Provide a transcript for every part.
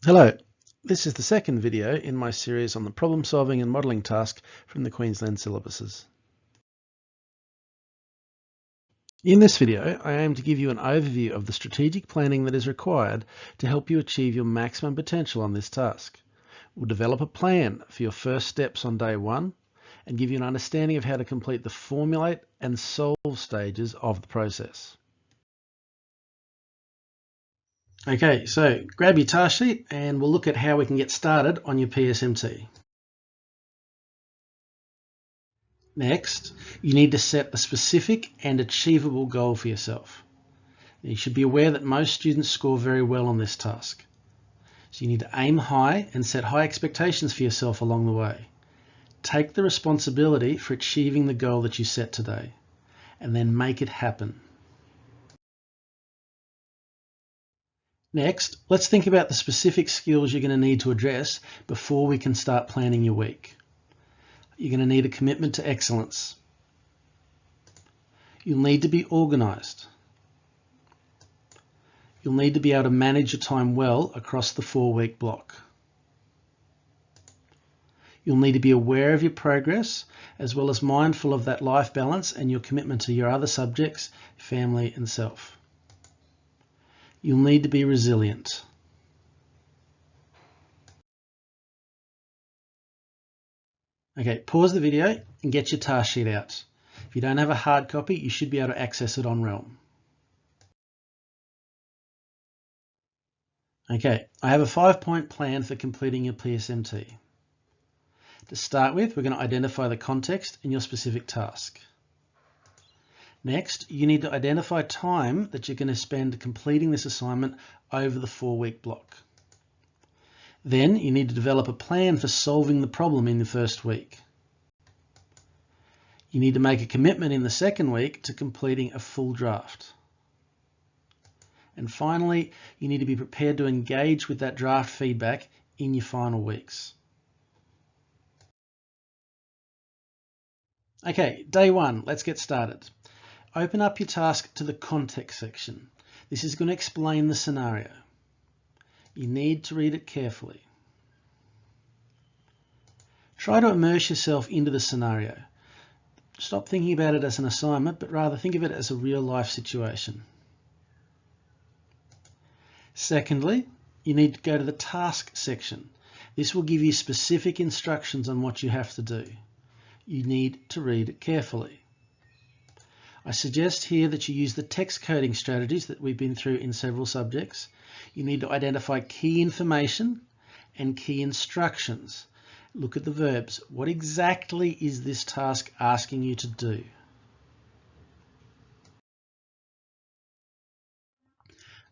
Hello, this is the second video in my series on the problem solving and modelling task from the Queensland syllabuses. In this video, I aim to give you an overview of the strategic planning that is required to help you achieve your maximum potential on this task. We'll develop a plan for your first steps on day one and give you an understanding of how to complete the formulate and solve stages of the process. Okay, so grab your task sheet and we'll look at how we can get started on your PSMT. Next, you need to set a specific and achievable goal for yourself. You should be aware that most students score very well on this task. So you need to aim high and set high expectations for yourself along the way. Take the responsibility for achieving the goal that you set today, and then make it happen. Next, let's think about the specific skills you're going to need to address before we can start planning your week. You're going to need a commitment to excellence. You'll need to be organised. You'll need to be able to manage your time well across the 4-week block. You'll need to be aware of your progress, as well as mindful of that life balance and your commitment to your other subjects, family and self. You'll need to be resilient. Okay, pause the video and get your task sheet out. If you don't have a hard copy, you should be able to access it on Realm. Okay, I have a 5-point plan for completing your PSMT. To start with, we're going to identify the context in your specific task. Next, you need to identify time that you're going to spend completing this assignment over the 4-week block. Then you need to develop a plan for solving the problem in the first week. You need to make a commitment in the second week to completing a full draft. And finally, you need to be prepared to engage with that draft feedback in your final weeks. Okay, day one, let's get started. Open up your task to the context section. This is going to explain the scenario. You need to read it carefully. Try to immerse yourself into the scenario. Stop thinking about it as an assignment, but rather think of it as a real-life situation. Secondly, you need to go to the task section. This will give you specific instructions on what you have to do. You need to read it carefully. I suggest here that you use the text coding strategies that we've been through in several subjects. You need to identify key information and key instructions. Look at the verbs. What exactly is this task asking you to do?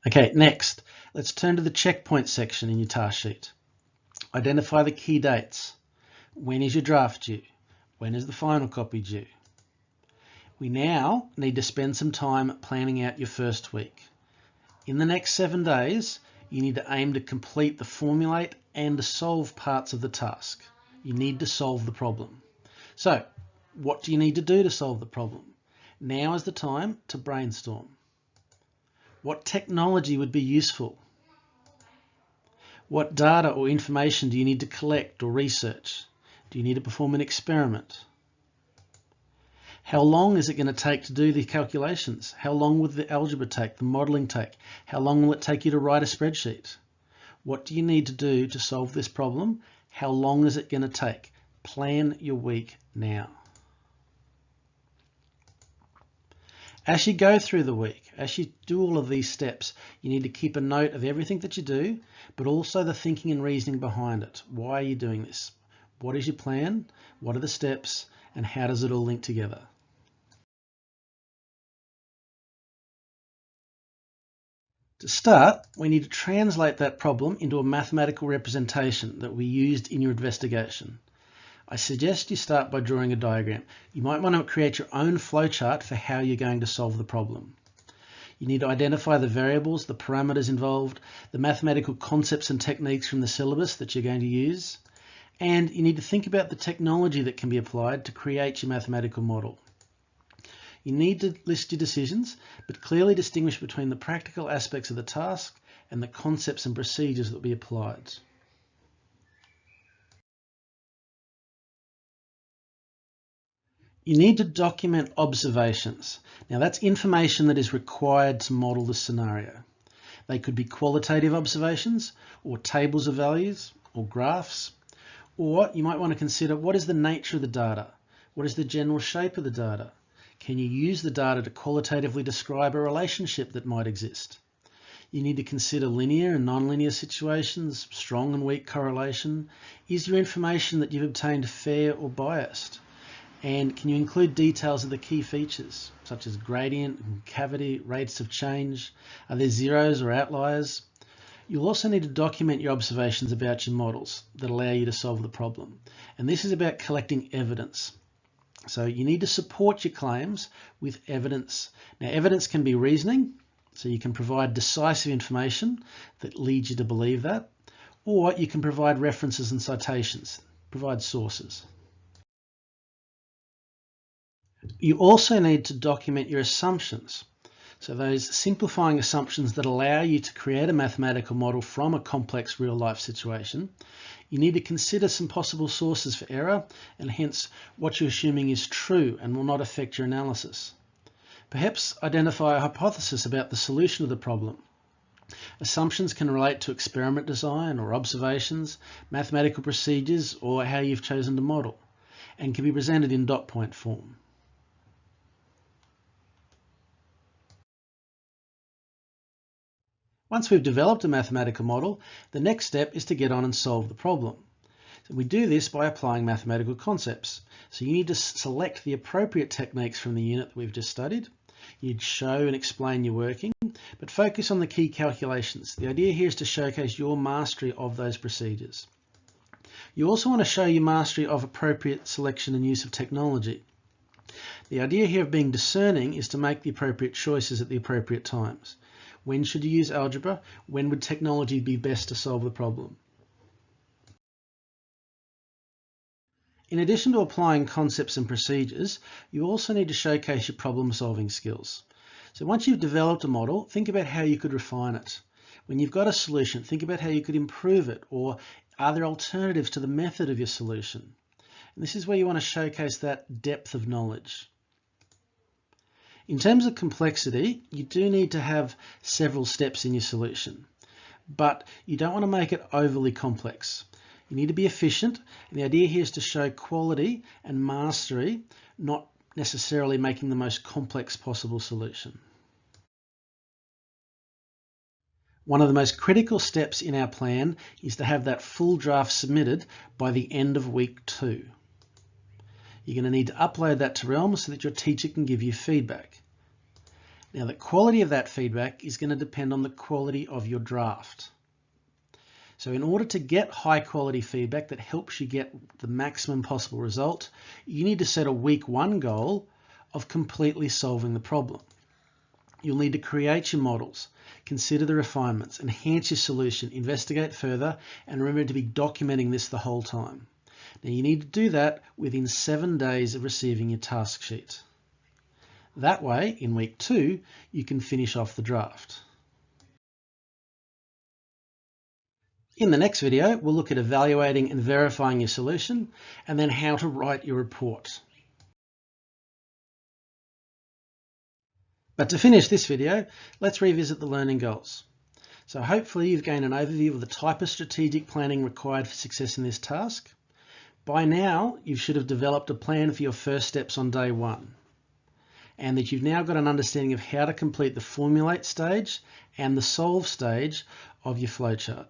Okay, next, let's turn to the checkpoint section in your task sheet. Identify the key dates. When is your draft due? When is the final copy due? We now need to spend some time planning out your first week. In the next 7 days, you need to aim to complete the formulate and the solve parts of the task. You need to solve the problem. So, what do you need to do to solve the problem? Now is the time to brainstorm. What technology would be useful? What data or information do you need to collect or research? Do you need to perform an experiment? How long is it going to take to do the calculations? How long will the algebra take, the modelling take? How long will it take you to write a spreadsheet? What do you need to do to solve this problem? How long is it going to take? Plan your week now. As you go through the week, as you do all of these steps, you need to keep a note of everything that you do, but also the thinking and reasoning behind it. Why are you doing this? What is your plan? What are the steps? And how does it all link together? To start, we need to translate that problem into a mathematical representation that we used in your investigation. I suggest you start by drawing a diagram. You might want to create your own flowchart for how you're going to solve the problem. You need to identify the variables, the parameters involved, the mathematical concepts and techniques from the syllabus that you're going to use, and you need to think about the technology that can be applied to create your mathematical model. You need to list your decisions, but clearly distinguish between the practical aspects of the task and the concepts and procedures that will be applied. You need to document observations. Now that's information that is required to model the scenario. They could be qualitative observations, or tables of values, or graphs, or you might want to consider what is the nature of the data? What is the general shape of the data? Can you use the data to qualitatively describe a relationship that might exist? You need to consider linear and nonlinear situations, strong and weak correlation. Is your information that you've obtained fair or biased? And can you include details of the key features, such as gradient and cavity, rates of change? Are there zeros or outliers? You'll also need to document your observations about your models that allow you to solve the problem. And this is about collecting evidence. So you need to support your claims with evidence. Now, evidence can be reasoning, so you can provide decisive information that leads you to believe that, or you can provide references and citations, provide sources. You also need to document your assumptions. So those simplifying assumptions that allow you to create a mathematical model from a complex real-life situation. You need to consider some possible sources for error and hence what you're assuming is true and will not affect your analysis. Perhaps identify a hypothesis about the solution of the problem. Assumptions can relate to experiment design or observations, mathematical procedures, or how you've chosen to model, and can be presented in dot point form. Once we've developed a mathematical model, the next step is to get on and solve the problem. So we do this by applying mathematical concepts. So you need to select the appropriate techniques from the unit that we've just studied. You'd show and explain your working, but focus on the key calculations. The idea here is to showcase your mastery of those procedures. You also want to show your mastery of appropriate selection and use of technology. The idea here of being discerning is to make the appropriate choices at the appropriate times. When should you use algebra? When would technology be best to solve the problem? In addition to applying concepts and procedures, you also need to showcase your problem-solving skills. So once you've developed a model, think about how you could refine it. When you've got a solution, think about how you could improve it, or are there alternatives to the method of your solution? And this is where you want to showcase that depth of knowledge. In terms of complexity, you do need to have several steps in your solution, but you don't want to make it overly complex. You need to be efficient, and the idea here is to show quality and mastery, not necessarily making the most complex possible solution. One of the most critical steps in our plan is to have that full draft submitted by the end of week 2. You're going to need to upload that to Realm so that your teacher can give you feedback. Now, the quality of that feedback is going to depend on the quality of your draft. So in order to get high quality feedback that helps you get the maximum possible result, you need to set a week 1 goal of completely solving the problem. You'll need to create your models, consider the refinements, enhance your solution, investigate further, and remember to be documenting this the whole time. Now you need to do that within 7 days of receiving your task sheet. That way, in week 2, you can finish off the draft. In the next video, we'll look at evaluating and verifying your solution, and then how to write your report. But to finish this video, let's revisit the learning goals. So hopefully you've gained an overview of the type of strategic planning required for success in this task. By now, you should have developed a plan for your first steps on day 1, and that you've now got an understanding of how to complete the formulate stage and the solve stage of your flowchart.